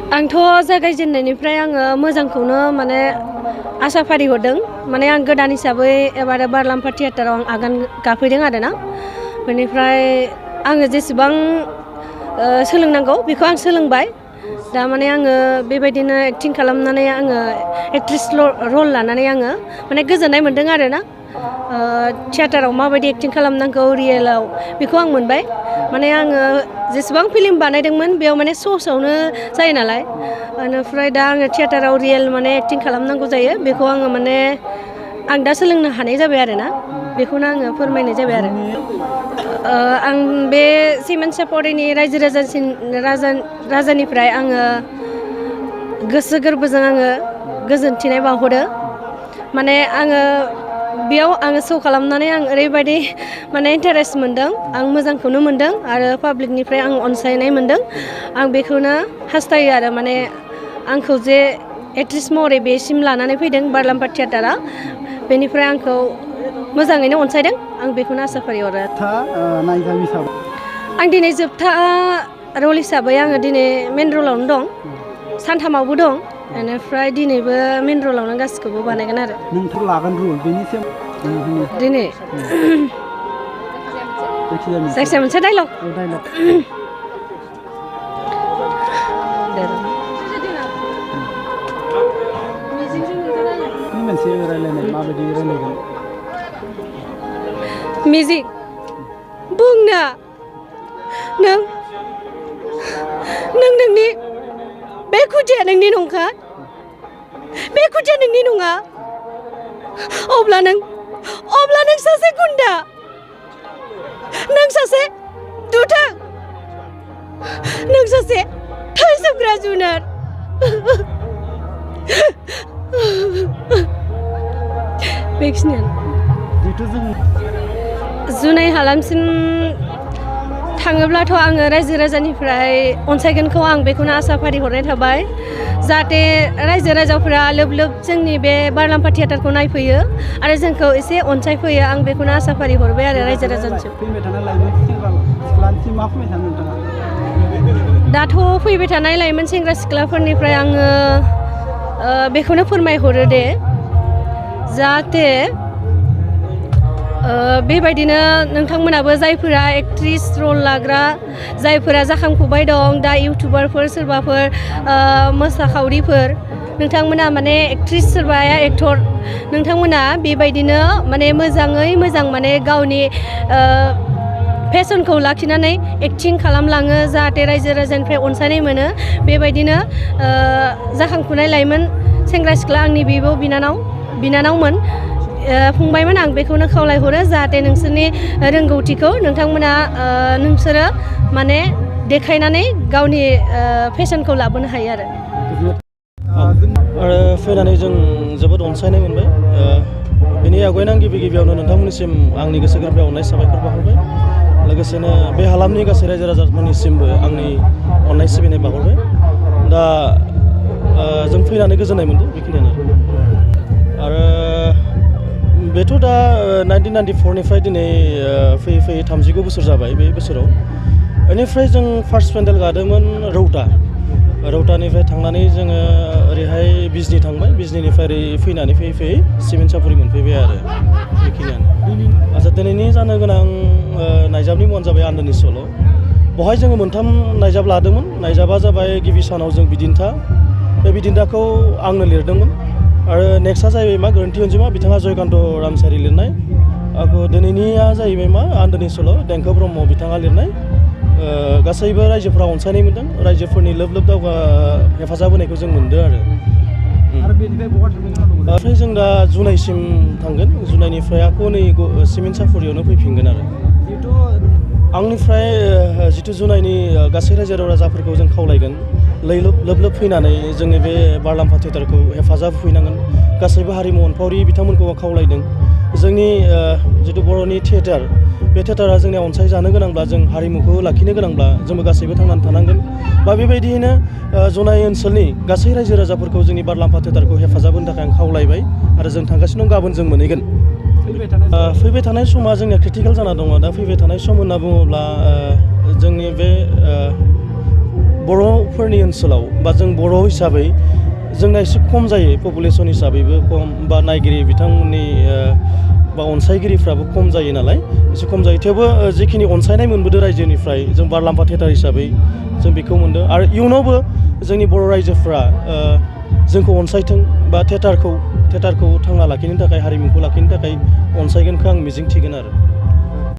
आंथ' जागायजेननायनिफ्राय आङो मोजांखौनो माने आसा फारिहरदों माने आं गोदान हिसाबै एबार बारलाम्फा थियेटाराव आं आगान गाफैदों आरोना बेनिफ्राय आङो जेसेबां सोलोंनांगौ बेखौ आं सोलोंबाय दा माने आङो बेबायदिनो एक्टिं खालामनानै आङो एक्ट्रेस रल लानानै आङो माने गोजोननाय मोनदों आरोना थियेटाराव माबायदि एक्टिं खालामनांगौ रियेलाव बेखौ आं मोनबाय माने आङो जेसेबां फिल्म बानायदोंमोन बेयाव माने स'आवनो जायो नालाय बेनिफ्राय दा आङो थियेटाराव रियेल माने एक्टिं खालामनांगौ जायो बेखौ आङो माने आं दा सोलोंनो हानाय जाबाय आरोना बेखौनो आङो फोरमायनाय जाबाय आरो आं बे सिमेन्ट सापरिनि राजानिफ्राय आङो गोसो गोरबोजों आङो गोजोनथिनाय बावहरो माने आङो बेयाव आङो श' खालामनानै आं ओरैबायदि माने इन्टारेस्ट मोनदों आं मोजांखौनो मोनदों आरो पाब्लिकनिफ्राय आं अनसायनाय मोनदों आं बेखौनो हास्थायो आरो माने आंखौ जे एक्ट्रेस महरै बेसिम लानानै फैदों बारलाम्फा थियेटारा बेनिफ्राय आंखौ मोजाङैनो अनसायदों आं बेखौनो आसा फारिहरो आं दिनै जोबथा रल हिसाबै आङो दिनै मेन रलावनो दं सानथामावबो दं बेनिफ्राय दिनैबो मेन रलावनो गासिखौबो बानायगोन आरो नोंथां लागोन रल बेनि दिनै जायखिजाया मोनसे डायलग मोनसे रायलायनाय माबायदि रायलायगोन मिजिक बुंना नोंनि बे खुदिया नोंनि नंखा बे खुदिया नोंनि नङा अब्ला नों सासे गुन्दा नों सासे दुथां नों सासे थै सोबग्रा जुनार बेखिनियानो जुनाय हालामसिम थाङोब्लाथ' आङो रायजो राजानिफ्राय अनसायगोनखौ आं बेखौनो आसा फारिहरनाय थाबाय जाहाथे रायजो राजाफोरा लोब लोब जोंनि बे बारलाम्फा थियेटारखौ नायफैयो आरो जोंखौ एसे अनसायफैयो आं बेखौनो आसा फारिहरबाय आरो रायजो राजानिसिम दाथ' फैबाय थानाय लाइमोन सेंग्रा सिख्लाफोरनिफ्राय आङो बेखौनो फोरमायहरो दे जाहाथे बेबायदिनो नोंथांमोनाबो जायफोरा एक्ट्रेस रल लाग्रा जायफोरा जाखांफुबाय दं दा इउटुबारफोर सोरबाफोर मोसाखावरिफोर नोंथांमोना माने एक्ट्रेस सोरबाया एक्टर नोंथांमोना बेबायदिनो माने मोजाङै मोजां माने गावनि फेशनखौ लाखिनानै एक्टिं खालामलाङो जाहाथे रायजो राजानिफ्राय अनसायनाय मोनो बेबायदिनो जाखांफुनाय लाइमोन सेंग्रा सिख्ला आंनि बिब' बिनानावमोन फंबायमोन आं बेखौनो खावलायहरो जाहाथे नोंसोरनि रोंगौथिखौ नोंसोरो माने देखायनानै गावनि फेशनखौ लाबोनो हायो आरो फैनानै जों जोबोद अनसायनाय मोनबाय बेनि आवगायनो आं गिबियावनो नोंथांमोननिसिम आंनि गोसो गोरबोआव अननाय साबायखर बावहरबाय लोगोसेनो बे हालामनि गासै रायजो राजाफोरनिसिमबो आंनि अननाय सिबिनाय बावहरबाय दा जों फैनानै गोजोननाय मोनदों बेखिनियानो आरो बेथ' दा 1994निफ्राय दिनै फैयै फैयै 39 बोसोर जाबाय बे बोसोराव बेनिफ्राय जों फार्स्ट पेन्डेल गादोंमोन रौतानिफ्राय थांनानै जोङो ओरैहाय बिजनि थांबाय बिजनिनिफ्राय ओरै फैनानै फैयै सिमेन्ट सापरि मोनफैबाय आरो बेखिनियानो आच्चा दिनैनि जानो गोनां नायजाबनि मुङानो जाबाय आन्दोनि सल' बेवहाय जोङो मोनथाम नायजाब लादोंमोन नायजाबा जाबाय गिबि सानाव जों बिदिन्था बे बिदिन्थाखौ आंनो लिरदोंमोन आरो नेक्स्टआ जाहैबाय मा गोरोन्थि अनजिमा बिथाङा जयकान्त रामसारि लिरनाय आरो दिनैनिया जाहैबाय मा आन्दोनि सल' देंखो ब्रह्म बिथाङा लिरनाय गासैबो रायजोफोरा अनसायनाय मोन्दों रायजोफोरनि लोब लोब दावगा हेफाजाब होनायखौ जों मोन्दों आरो ओमफ्राय जों दा जुनाइसिम थांगोन जुनाइनिफ्राय आक' नै सिमेन्ट सापरियावनो फैफिनगोन आरो आंनिफ्राय जिथु जुनाइनि गासै रायजो राजाफोरखौ जों खावलायगोन लोब लोब फैनानै जोंनि बे बारलाम्फा थियेटारखौ हेफाजाब होफैनांगोन गासैबो हारिमु अनफावरि बिथांमोनखौ खावलायदों जोंनि जिथु बर'नि थियेटार बे थियेटारा जोंनिया अनसायजानो गोनांब्ला जों हारिमुखौ लाखिनो गोनांब्ला जोंबो गासैबो थांनानै थानांगोन बा बेबायदियैनो जनाय ओनसोलनि गासै रायजो राजाफोरखौ जोंनि बारलाम्फा थियेटारखौ हेफाजाब होनो थाखाय आं खावलायबाय आरो जों थांगासिनो दं गाबोन जों मोनहैगोन फैबाय थानाय समा जोंनिया क्रिटिकेल जाना दङ दा फैबाय थानाय सम होनना बुङोब्ला जोंनि बे बर'फोरनि ओनसोलाव बा जों बर' हिसाबै जोंना एसे खम जायो पपुलेसन हिसाबैबो खम बा नायगिरि बिथांमोननि बा अनसायगिरिफ्राबो खम जायो नालाय एसे खम जायो थेवबो जिखिनि अनसायनाय मोनबोदों रायजोनिफ्राय जों बारलाम्फा थियेटार हिसाबै जों बेखौ मोनदों आरो इयुनावबो जोंनि बर' रायजोफ्रा जोंखौ अनसायथों बा थियेटारखौ थांना लाखिनो थाखाय हारिमुखौ लाखिनो थाखाय अनसायगोनखौ आं मिजिंथिगोन आरो